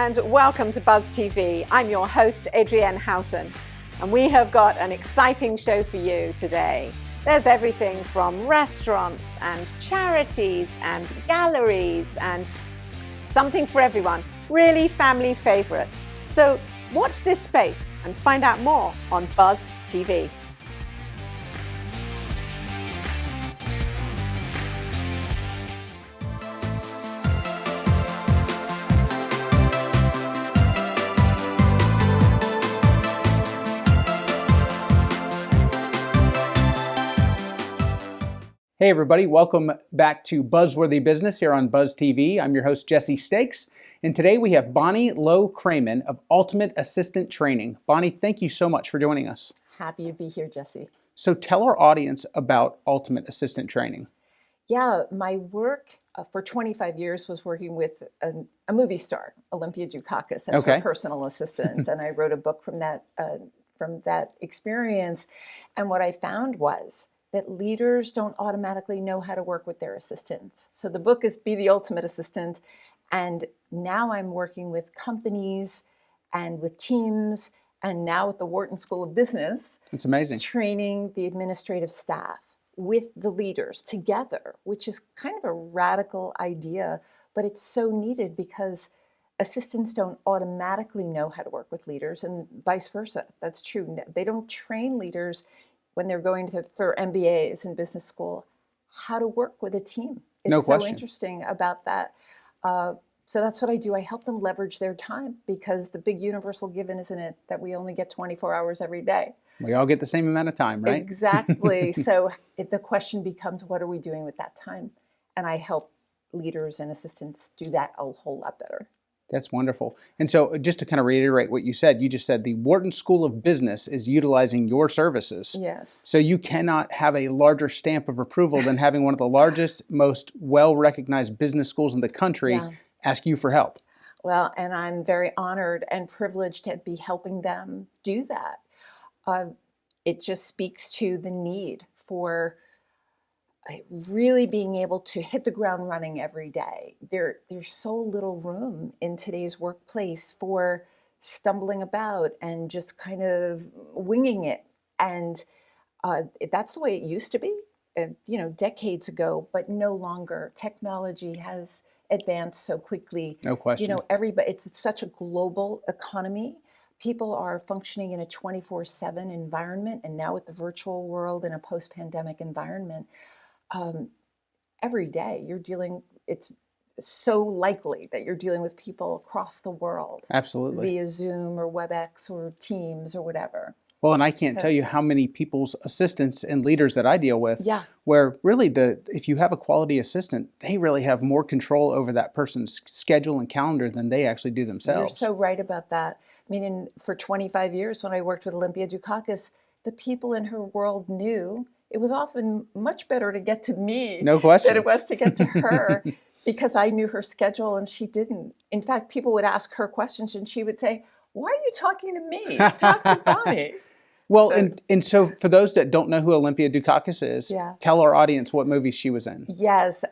and welcome to Buzz TV. I'm your host, Adrienne Houghton, and we have got an exciting show for you today. There's everything from restaurants and charities and galleries and something for everyone, really family favorites. So watch this space and find out more on Buzz TV. Hey everybody, welcome back to Buzzworthy Business here on Buzz TV. I'm your host Jesse Stakes, and today we have Bonnie Lowe-Kramen of Ultimate Assistant Training. Bonnie, thank you so much for joining us. Happy to be here, Jesse. So tell our audience about Ultimate Assistant Training. Yeah, my work for 25 years was working with a movie star, Olympia Dukakis, as her personal assistant, and I wrote a book from that experience. And what I found was that leaders don't automatically know how to work with their assistants. So the book is Be the Ultimate Assistant. And now I'm working with companies and with teams and now with the Wharton School of Business. It's amazing. Training the administrative staff with the leaders together, which is kind of a radical idea, but it's so needed because assistants don't automatically know how to work with leaders and vice versa. That's true. They don't train leaders when they're going for MBAs in business school, how to work with a team. It's so interesting about that. So that's what I do. I help them leverage their time because the big universal given, isn't it, that we only get 24 hours every day. We all get the same amount of time, right? Exactly. So the question becomes, what are we doing with that time? And I help leaders and assistants do that a whole lot better. That's wonderful. And so just to kind of reiterate what you just said the Wharton School of Business is utilizing your services. Yes. So you cannot have a larger stamp of approval than having one of the largest, most well-recognized business schools in the country ask you for help. Well, and I'm very honored and privileged to be helping them do that. It just speaks to the need for really being able to hit the ground running every day. There's so little room in today's workplace for stumbling about and just kind of winging it. And that's the way it used to be, decades ago, but no longer. Technology has advanced so quickly. No question. It's such a global economy. People are functioning in a 24/7 environment, and now with the virtual world in a post-pandemic environment, every day it's so likely that you're dealing with people across the world. Absolutely. Via Zoom or WebEx or Teams or whatever. Well, and I can't tell you how many people's assistants and leaders that I deal with, where really if you have a quality assistant, they really have more control over that person's schedule and calendar than they actually do themselves. You're so right about that. I mean, for 25 years when I worked with Olympia Dukakis, the people in her world knew it was often much better to get to me than it was to get to her because I knew her schedule and she didn't. In fact, people would ask her questions and she would say, "Why are you talking to me? Talk to Bonnie." Well, so for those that don't know who Olympia Dukakis is, tell our audience what movies she was in. Yes,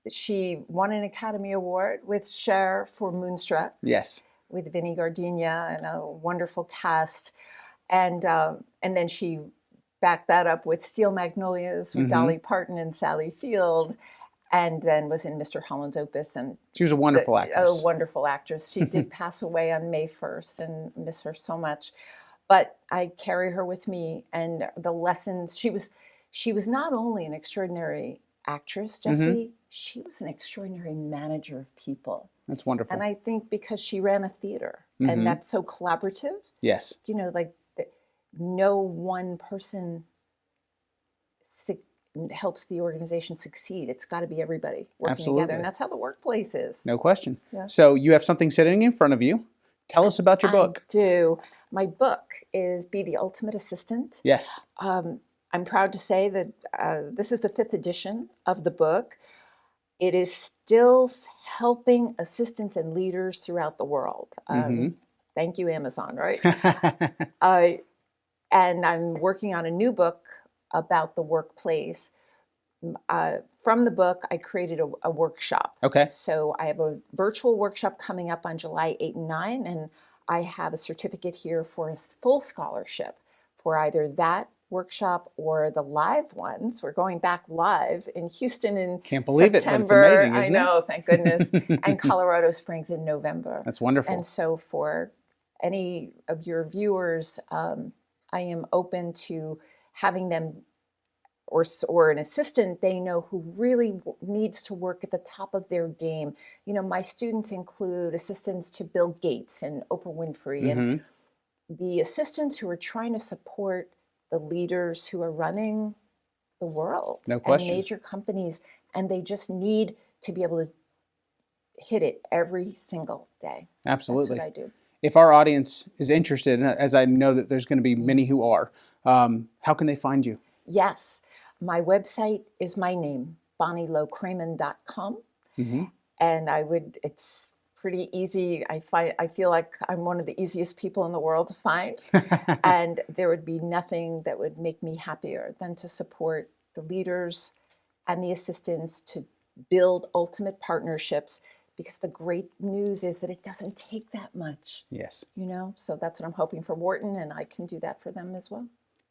she won an Academy Award with Cher for Moonstruck. Yes. With Vinnie Gardenia and a wonderful cast. And then she backed that up with Steel Magnolias with Dolly Parton and Sally Field, and then was in Mr. Holland's Opus. And she was a wonderful actress. A wonderful actress. She did pass away on May 1st and miss her so much. But I carry her with me, and the lessons, she was not only an extraordinary actress, Jesse, she was an extraordinary manager of people. That's wonderful. And I think because she ran a theater, and that's so collaborative. Yes. No one person helps the organization succeed. It's got to be everybody working together. And that's how the workplace is. No question. Yeah. So you have something sitting in front of you. Tell us about your book. I do. My book is Be the Ultimate Assistant. Yes. I'm proud to say that this is the 5th edition of the book. It is still helping assistants and leaders throughout the world. Thank you, Amazon, right? And I'm working on a new book about the workplace from the book, I created a workshop. Okay. So I have a virtual workshop coming up on July 8 and 9, and I have a certificate here for a full scholarship for either that workshop or the live ones. We're going back live in Houston in Can't believe September. It, but it's amazing, isn't I know, thank goodness. And Colorado Springs in November. That's wonderful. And so for any of your viewers, I am open to having them or an assistant they know who really needs to work at the top of their game. You know, my students include assistants to Bill Gates and Oprah Winfrey, and the assistants who are trying to support the leaders who are running the world No question. and major companies, and they just need to be able to hit it every single day. Absolutely. That's what I do. If our audience is interested, and as I know that there's going to be many who are, how can they find you? Yes. My website is my name, BonnieLoCramen.com. And it's pretty easy. I feel like I'm one of the easiest people in the world to find. And there would be nothing that would make me happier than to support the leaders and the assistants to build ultimate partnerships, because the great news is that it doesn't take that much. Yes. You know, so that's what I'm hoping for Wharton, and I can do that for them as well.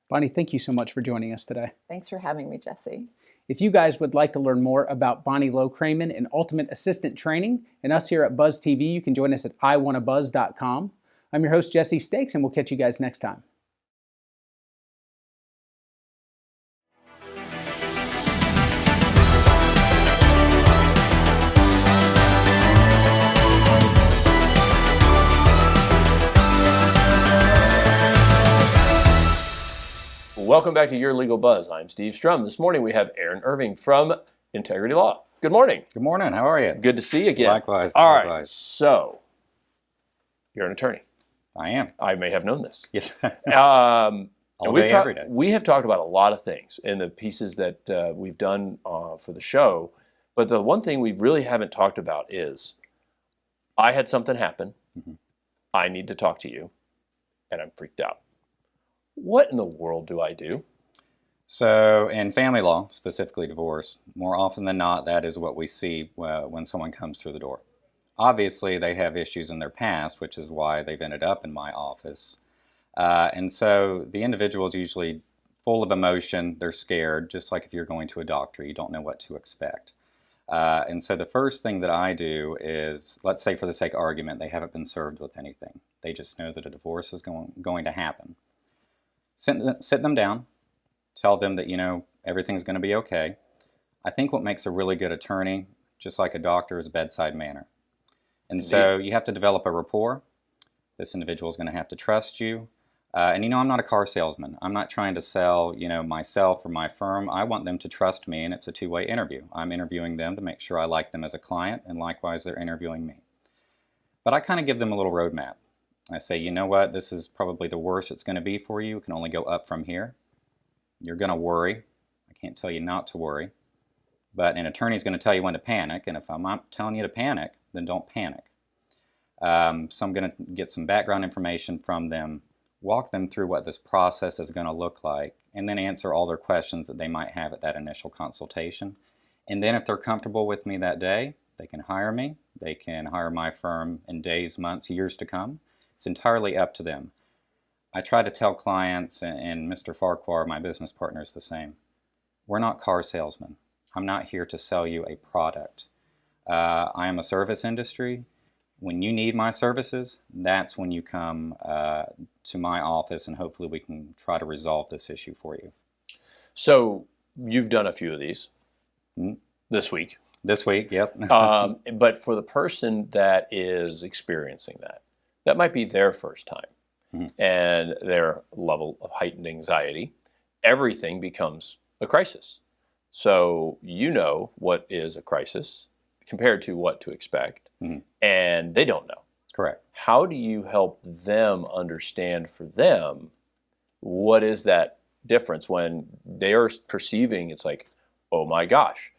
Bonnie, thank you so much for joining us today. Thanks for having me, Jesse. If you guys would like to learn more about Bonnie Low-Kramen and Ultimate Assistant Training and us here at Buzz TV, you can join us at iwannabuzz.com. I'm your host, Jesse Stakes, and we'll catch you guys next time. Welcome back to Your Legal Buzz. I'm Steve Strum. This morning we have Aaron Irving from Integrity Law. Good morning. Good morning. How are you? Good to see you again. Likewise. All likewise. right. So, you're an attorney. I am. I may have known this. Yes. All day, every day. We have talked about a lot of things in the pieces that we've done for the show, but the one thing we really haven't talked about is I had something happen. I need to talk to you, and I'm freaked out. What in the world do I do? So in family law, specifically divorce, more often than not, that is what we see when someone comes through the door. Obviously, they have issues in their past, which is why they've ended up in my office. And so the individual is usually full of emotion. They're scared, just like if you're going to a doctor. You don't know what to expect. And so the first thing that I do is, let's say for the sake of argument, they haven't been served with anything. They just know that a divorce is going to happen. Sit them down, tell them that, you know, everything's going to be okay. I think what makes a really good attorney, just like a doctor, is bedside manner. And so you have to develop a rapport. This individual is going to have to trust you. And, you know, I'm not a car salesman. I'm not trying to sell, you know, myself or my firm. I want them to trust me, and it's a two-way interview. I'm interviewing them to make sure I like them as a client, and likewise, they're interviewing me. But I kind of give them a little roadmap. I say, you know what, this is probably the worst it's going to be for you. It can only go up from here. You're going to worry. I can't tell you not to worry. But an attorney is going to tell you when to panic, and if I'm not telling you to panic, then don't panic. So I'm going to get some background information from them, walk them through what this process is going to look like, and then answer all their questions that they might have at that initial consultation. And then if they're comfortable with me that day, they can hire me. They can hire my firm in days, months, years to come. It's entirely up to them. I try to tell clients, and Mr. Farquhar, my business partner, is the same. We're not car salesmen. I'm not here to sell you a product. I am a service industry. When you need my services, that's when you come to my office, and hopefully we can try to resolve this issue for you. So you've done a few of these this week. This week, yes. But for the person that is experiencing that might be their first time, and their level of heightened anxiety, everything becomes a crisis. So you know what is a crisis compared to what to expect, and they don't know. Correct. How do you help them understand for them what is that difference when they are perceiving it's like, oh my gosh,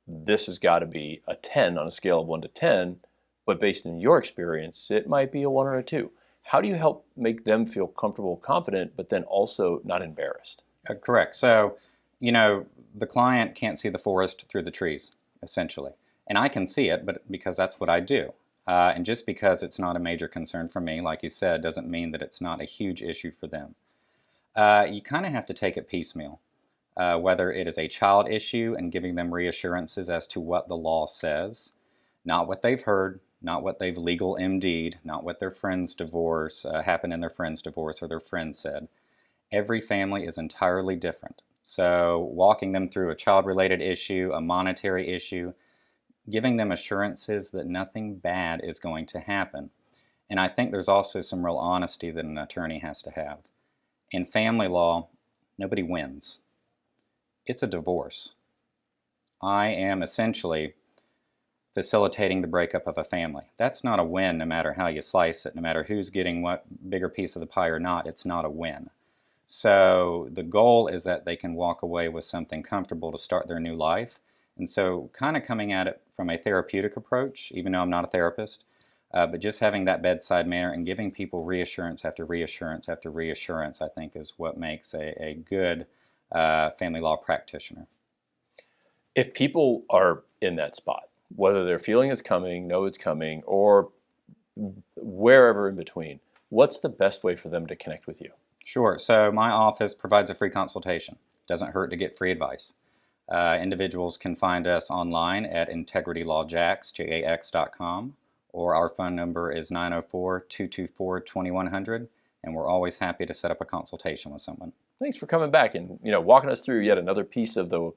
this has got to be a 10 on a scale of 1 to 10, but based on your experience, it might be a 1 or a 2. How do you help make them feel comfortable, confident, but then also not embarrassed? Correct. So You know, the client can't see the forest through the trees, essentially. And I can see it, but because that's what I do. And just because it's not a major concern for me, like you said, doesn't mean that it's not a huge issue for them. You kind of have to take it piecemeal. Whether it is a child issue and giving them reassurances as to what the law says, not what they've heard, not what they've legal MD'd, not what their friend's divorce happened in their friend's divorce or their friend said. Every family is entirely different. So walking them through a child-related issue, a monetary issue, giving them assurances that nothing bad is going to happen. And I think there's also some real honesty that an attorney has to have. In family law, nobody wins. It's a divorce. I am essentially facilitating the breakup of a family. That's not a win no matter how you slice it, no matter who's getting what bigger piece of the pie or not, it's not a win. So the goal is that they can walk away with something comfortable to start their new life. And so kind of coming at it from a therapeutic approach, even though I'm not a therapist, but just having that bedside manner and giving people reassurance after reassurance after reassurance, I think is what makes a good family law practitioner. If people are in that spot, whether they're feeling it's coming, know it's coming, or wherever in between, what's the best way for them to connect with you? Sure. So my office provides a free consultation. Doesn't hurt to get free advice. Individuals can find us online at integritylawjax.com, or our phone number is 904-224-2100, and we're always happy to set up a consultation with someone. Thanks for coming back and walking us through yet another piece of the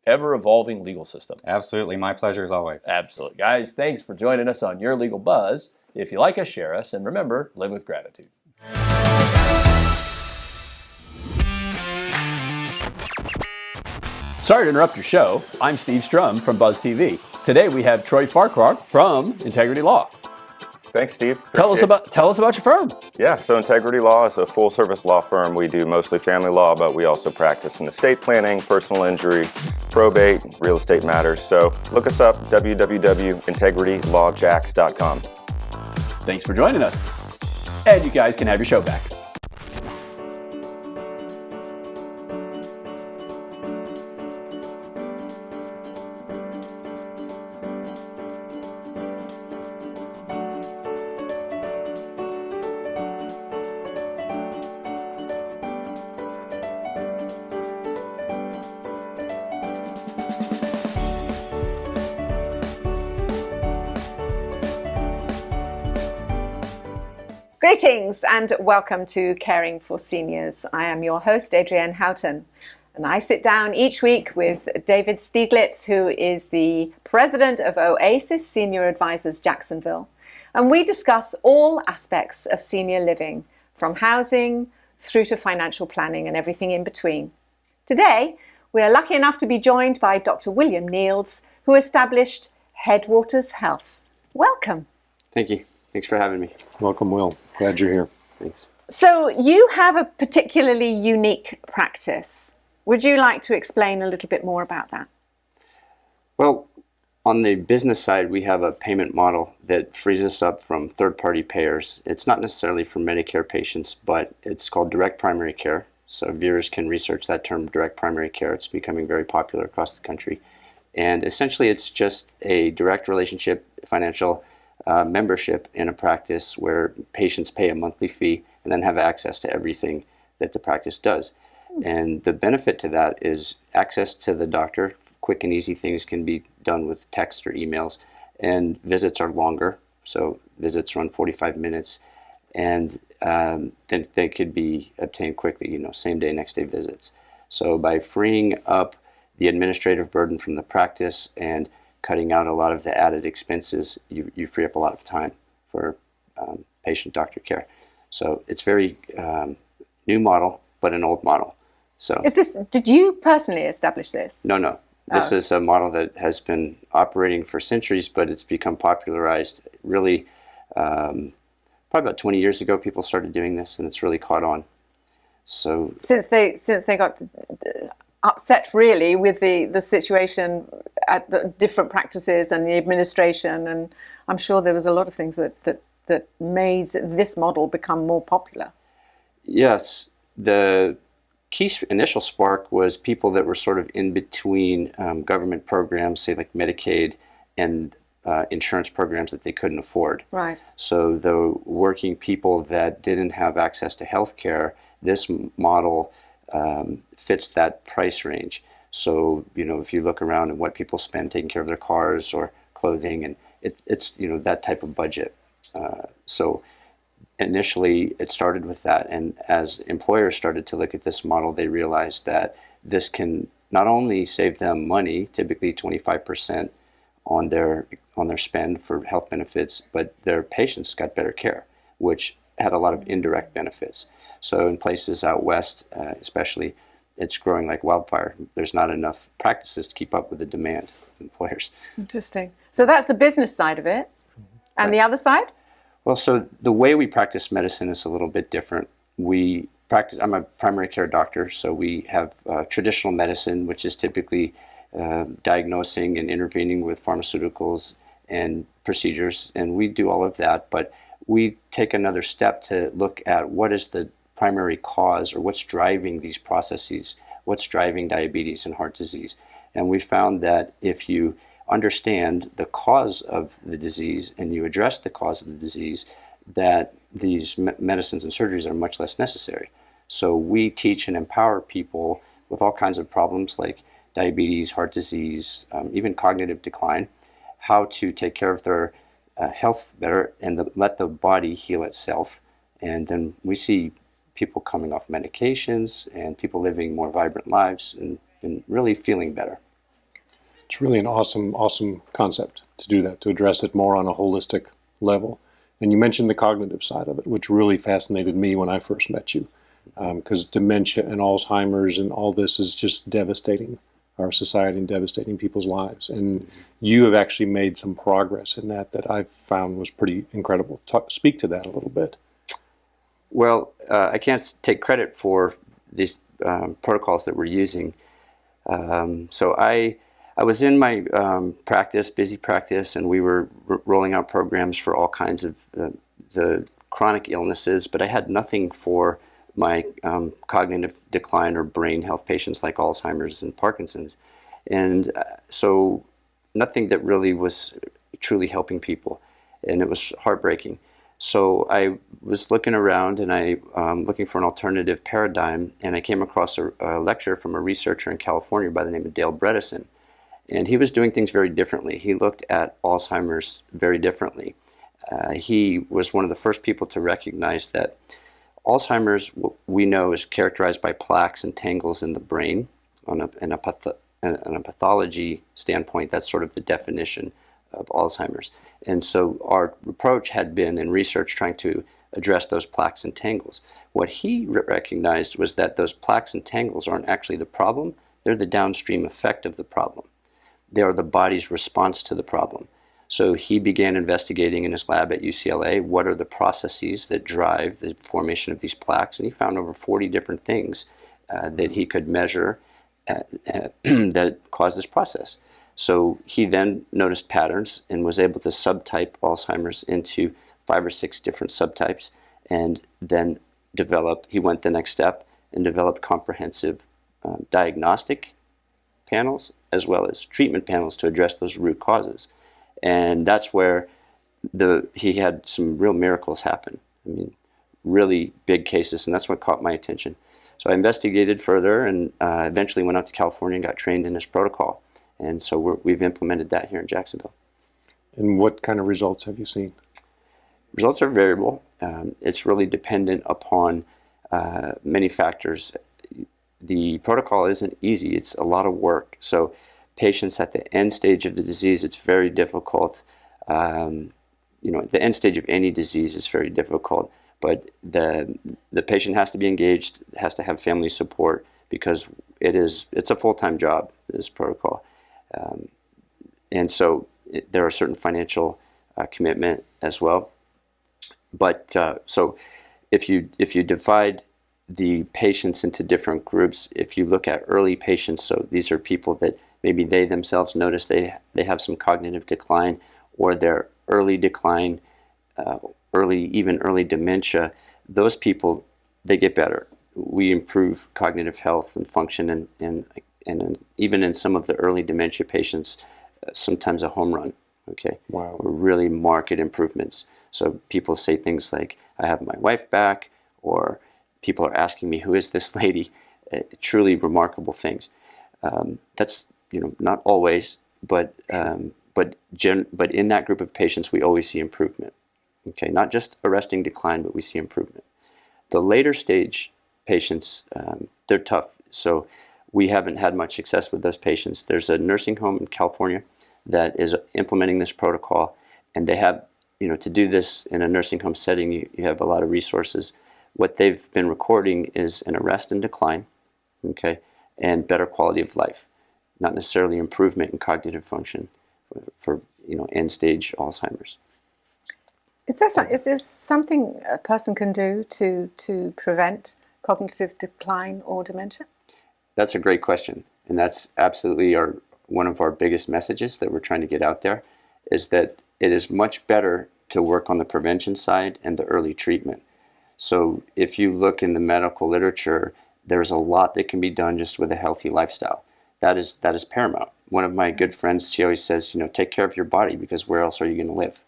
ever-evolving legal system. Absolutely. My pleasure as always. Absolutely. Guys, thanks for joining us on Your Legal Buzz. If you like us, share us, and remember, live with gratitude. Sorry to interrupt your show. I'm Steve Strum from Buzz TV. Today we have Troy Farquhar from Integrity Law. Thanks, Steve. Tell us about your firm. Yeah, so Integrity Law is a full-service law firm. We do mostly family law, but we also practice in estate planning, personal injury, probate, real estate matters. So look us up, www.integritylawjax.com. Thanks for joining us. And you guys can have your show back. Greetings and welcome to Caring for Seniors. I am your host, Adrienne Houghton, and I sit down each week with David Stieglitz, who is the president of Oasis Senior Advisors Jacksonville, and we discuss all aspects of senior living, from housing through to financial planning and everything in between. Today, we are lucky enough to be joined by Dr. William Niels, who established Headwaters Health. Welcome. Thank you. Thanks for having me. Welcome, Will. Glad you're here. Thanks. So you have a particularly unique practice. Would you like to explain a little bit more about that? Well, on the business side, we have a payment model that frees us up from third-party payers. It's not necessarily for Medicare patients, but it's called direct primary care. So viewers can research that term, direct primary care. It's becoming very popular across the country. And essentially, it's just a direct relationship, financial membership in a practice where patients pay a monthly fee and then have access to everything that the practice does. And the benefit to that is access to the doctor. Quick and easy things can be done with text or emails, and visits are longer. So visits run 45 minutes, and then they could be obtained quickly, same day, next day visits. So by freeing up the administrative burden from the practice and cutting out a lot of the added expenses, you free up a lot of time for patient-doctor care. So it's very new model, but an old model. So did you personally establish this? No. This is a model that has been operating for centuries, but it's become popularized really probably about 20 years ago. People started doing this, and it's really caught on. So since they got upset really with the situation at the different practices and the administration, and I'm sure there was a lot of things that made this model become more popular. Yes, the initial spark was people that were sort of in between government programs, say like Medicaid, and insurance programs that they couldn't afford. Right. So the working people that didn't have access to health care, this model fits that price range. So, if you look around at what people spend taking care of their cars or clothing, and it's that type of budget. So initially it started with that, and as employers started to look at this model, they realized that this can not only save them money, typically 25% on their spend for health benefits, but their patients got better care, which had a lot of indirect benefits. So in places out west, especially, it's growing like wildfire. There's not enough practices to keep up with the demand of employers. Interesting. So that's the business side of it. And Right. the other side? Well, so the way we practice medicine is a little bit different. I'm a primary care doctor, so we have traditional medicine, which is typically diagnosing and intervening with pharmaceuticals and procedures, and we do all of that, but we take another step to look at what is the primary cause, or what's driving these processes, what's driving diabetes and heart disease. And we found that if you understand the cause of the disease and you address the cause of the disease, that these medicines and surgeries are much less necessary. So we teach and empower people with all kinds of problems like diabetes, heart disease, even cognitive decline, how to take care of their health better and let the body heal itself. And then we see people coming off medications and people living more vibrant lives and really feeling better. It's really an awesome concept to do that, to address it more on a holistic level. And you mentioned the cognitive side of it, which really fascinated me when I first met you, because dementia and Alzheimer's and all this is just devastating our society and devastating people's lives. And you have actually made some progress in that I found was pretty incredible. Speak to that a little bit. Well, I can't take credit for these protocols that we're using. So I was in my busy practice, and we were rolling out programs for all kinds of the chronic illnesses, but I had nothing for my cognitive decline or brain health patients like Alzheimer's and Parkinson's. And so nothing that really was truly helping people, and it was heartbreaking. So I was looking around, and I looking for an alternative paradigm, and I came across a lecture from a researcher in California by the name of Dale Bredesen. And he was doing things very differently. He looked at Alzheimer's very differently. He was one of the first people to recognize that Alzheimer's, we know, is characterized by plaques and tangles in the brain. On a pathology standpoint, that's sort of the definition of Alzheimer's. And so our approach had been in research trying to address those plaques and tangles. What he recognized was that those plaques and tangles aren't actually the problem, they're the downstream effect of the problem. They are the body's response to the problem. So he began investigating in his lab at UCLA what are the processes that drive the formation of these plaques, and he found over 40 different things that he could measure that cause this process. So he then noticed patterns and was able to subtype Alzheimer's into 5 or 6 different subtypes, and then he went the next step and developed comprehensive diagnostic panels as well as treatment panels to address those root causes. And that's where he had some real miracles happen. I mean, really big cases, and that's what caught my attention. So I investigated further and eventually went out to California and got trained in this protocol. And so we've implemented that here in Jacksonville. And what kind of results have you seen? Results are variable. It's really dependent upon many factors. The protocol isn't easy. It's a lot of work. So patients at the end stage of the disease, it's very difficult. The end stage of any disease is very difficult, but the patient has to be engaged, has to have family support, because it's a full-time job, this protocol. And so there are certain financial commitment as well. But so if you divide the patients into different groups, if you look at early patients, so these are people that maybe they themselves notice they have some cognitive decline, or their early decline, early dementia, those people, they get better. we improve cognitive health and function, and even in some of the early dementia patients, sometimes a home run. Okay, wow, or really marked improvements. So people say things like, "I have my wife back," or people are asking me, "Who is this lady?" Truly remarkable things. That's not always, but in that group of patients, we always see improvement. Okay, not just arresting decline, but we see improvement. The later stage patients, they're tough. So we haven't had much success with those patients. There's a nursing home in California that is implementing this protocol, and they have, to do this in a nursing home setting, you have a lot of resources. What they've been recording is an arrest and decline, okay, and better quality of life, not necessarily improvement in cognitive function for end stage Alzheimer's. Is there something a person can do to prevent cognitive decline or dementia? That's a great question, and that's absolutely one of our biggest messages that we're trying to get out there, is that it is much better to work on the prevention side and the early treatment. So if you look in the medical literature, there's a lot that can be done just with a healthy lifestyle. That is paramount. One of my good friends, she always says, take care of your body, because where else are you going to live?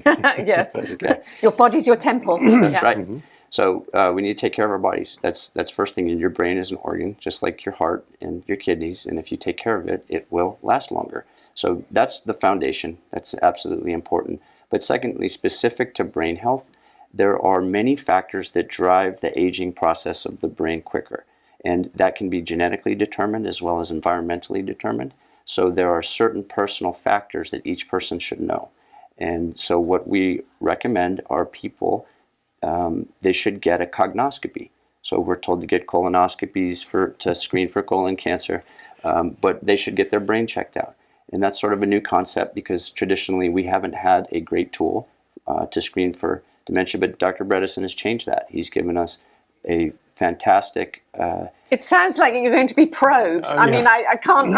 Yes. Okay. Your body's your temple. That's right. Mm-hmm. So we need to take care of our bodies. That's first thing. And your brain is an organ, just like your heart and your kidneys. And if you take care of it, it will last longer. So that's the foundation. That's absolutely important. But secondly, specific to brain health, there are many factors that drive the aging process of the brain quicker. And that can be genetically determined as well as environmentally determined. So there are certain personal factors that each person should know. And so what we recommend are people, they should get a cognoscopy. So we're told to get colonoscopies to screen for colon cancer, but they should get their brain checked out. And that's sort of a new concept, because traditionally we haven't had a great tool to screen for dementia, but Dr. Bredesen has changed that. He's given us a fantastic... It sounds like you're going to be probed. I mean, I can't...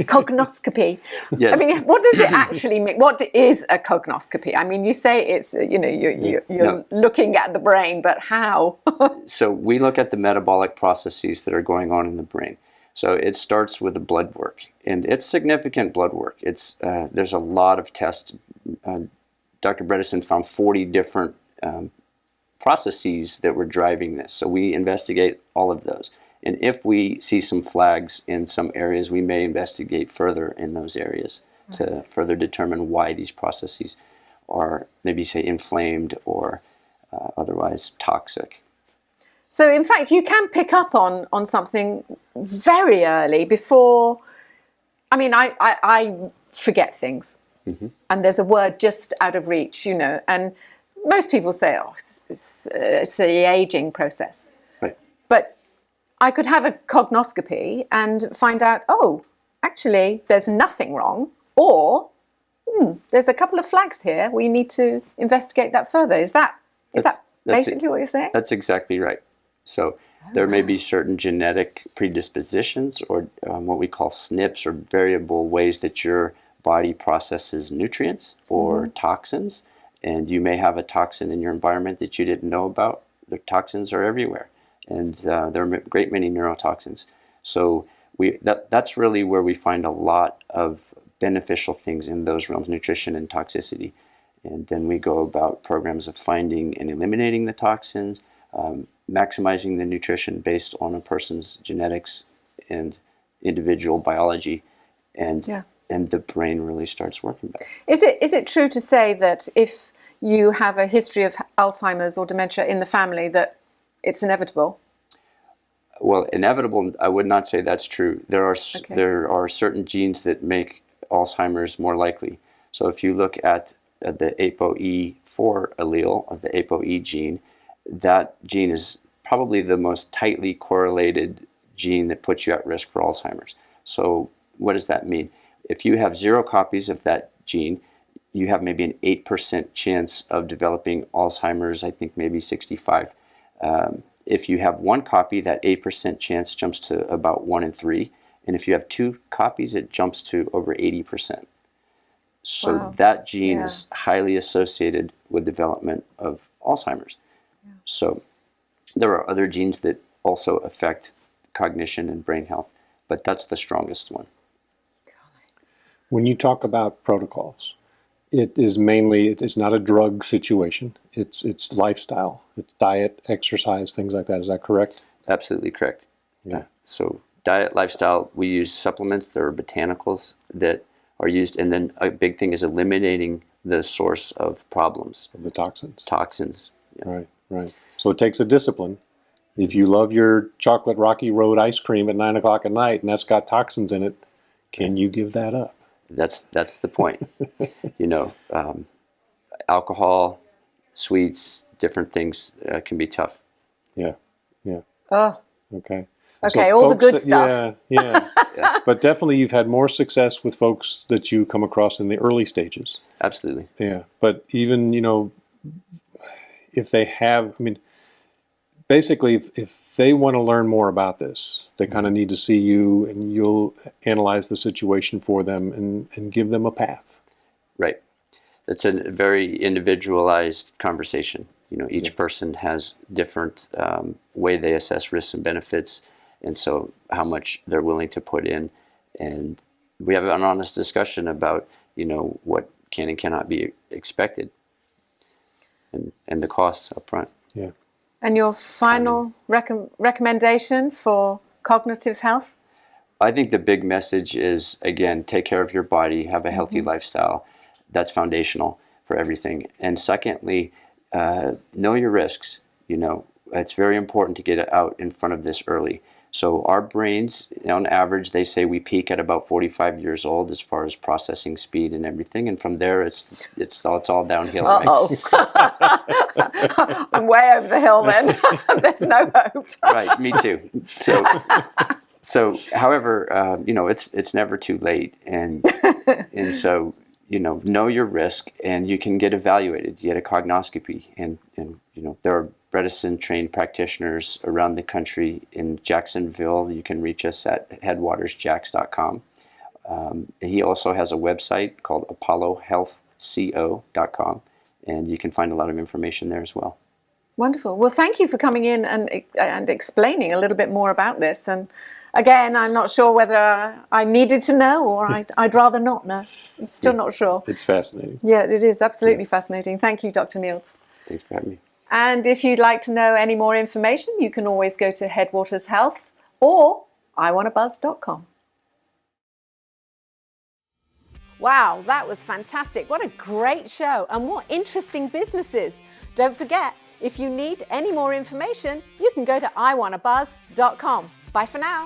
Cognoscopy. Yes. I mean, what does it actually mean? What is a cognoscopy? I mean, you say it's, you're looking at the brain, but how? So we look at the metabolic processes that are going on in the brain. So it starts with the blood work, and it's significant blood work. It's there's a lot of tests. Dr. Bredesen found 40 different processes that were driving this. So we investigate all of those. And if we see some flags in some areas, we may investigate further in those areas to further determine why these processes are, maybe say, inflamed or otherwise toxic. So in fact, you can pick up on something very early before... I mean, I forget things. Mm-hmm. And there's a word just out of reach, and most people say, it's the aging process. Right. But I could have a cognoscopy and find out, actually, there's nothing wrong, or there's a couple of flags here. We need to investigate that further. Is that basically what you're saying? That's exactly right. So there may be certain genetic predispositions, or what we call SNPs, or variable ways that your body processes nutrients or toxins. And you may have a toxin in your environment that you didn't know about. The toxins are everywhere, and there are a great many neurotoxins. So that's really where we find a lot of beneficial things in those realms, nutrition and toxicity. And then we go about programs of finding and eliminating the toxins, maximizing the nutrition based on a person's genetics and individual biology, and the brain really starts working better. Is it true to say that if you have a history of Alzheimer's or dementia in the family, that it's inevitable? Well, inevitable, I would not say that's true. There are certain genes that make Alzheimer's more likely. So if you look at the ApoE4 allele of the ApoE gene, that gene is probably the most tightly correlated gene that puts you at risk for Alzheimer's. So what does that mean? If you have 0 copies of that gene, you have maybe an 8% chance of developing Alzheimer's, I think maybe 65. If you have 1 copy, that 8% chance jumps to about 1 in 3. And if you have 2 copies, it jumps to over 80%. So that gene is highly associated with development of Alzheimer's. Yeah. So there are other genes that also affect cognition and brain health, but that's the strongest one. When you talk about protocols, it is mainly, it's not a drug situation. It's lifestyle. It's diet, exercise, things like that. Is that correct? Absolutely correct. Yeah. So diet, lifestyle, we use supplements. There are botanicals that are used. And then a big thing is eliminating the source of problems. Of the toxins. Toxins. Yeah. Right, right. So it takes a discipline. If you love your chocolate Rocky Road ice cream at 9 o'clock at night and that's got toxins in it, can you give that up? That's the point. Alcohol, sweets, different things can be tough. Yeah, yeah. Oh. Okay. Okay, so all the good stuff. Yeah. But definitely you've had more success with folks that you come across in the early stages. Absolutely. Yeah. But even, if they have, basically, if they want to learn more about this, they kind of need to see you, and you'll analyze the situation for them and give them a path. Right. It's a very individualized conversation. Each person has different way they assess risks and benefits, and so how much they're willing to put in. And we have an honest discussion about, what can and cannot be expected, and the costs up front. Yeah. And your final recommendation for cognitive health? I think the big message is, again, take care of your body, have a healthy lifestyle. That's foundational for everything. And secondly, know your risks. It's very important to get out in front of this early. So our brains, on average, they say we peak at about 45 years old as far as processing speed and everything, and from there it's all downhill. Uh-oh. Right? I'm way over the hill then. There's no hope. Right, me too. So however, it's never too late, and so know your risk, and you can get evaluated. You get a cognoscopy, and there are Bredesen trained practitioners around the country. In Jacksonville, you can reach us at headwatersjacks.com. He also has a website called apollohealthco.com, and you can find a lot of information there as well. Wonderful. Well, thank you for coming in and explaining a little bit more about this. And again, I'm not sure whether I needed to know or I'd rather not know. I'm still not sure. It's fascinating. Yeah, it is absolutely fascinating. Thank you, Dr. Niels. Thanks for having me. And if you'd like to know any more information, you can always go to Headwaters Health or iwannabuzz.com. Wow, that was fantastic. What a great show, and what interesting businesses. Don't forget, if you need any more information, you can go to iwannabuzz.com. Bye for now.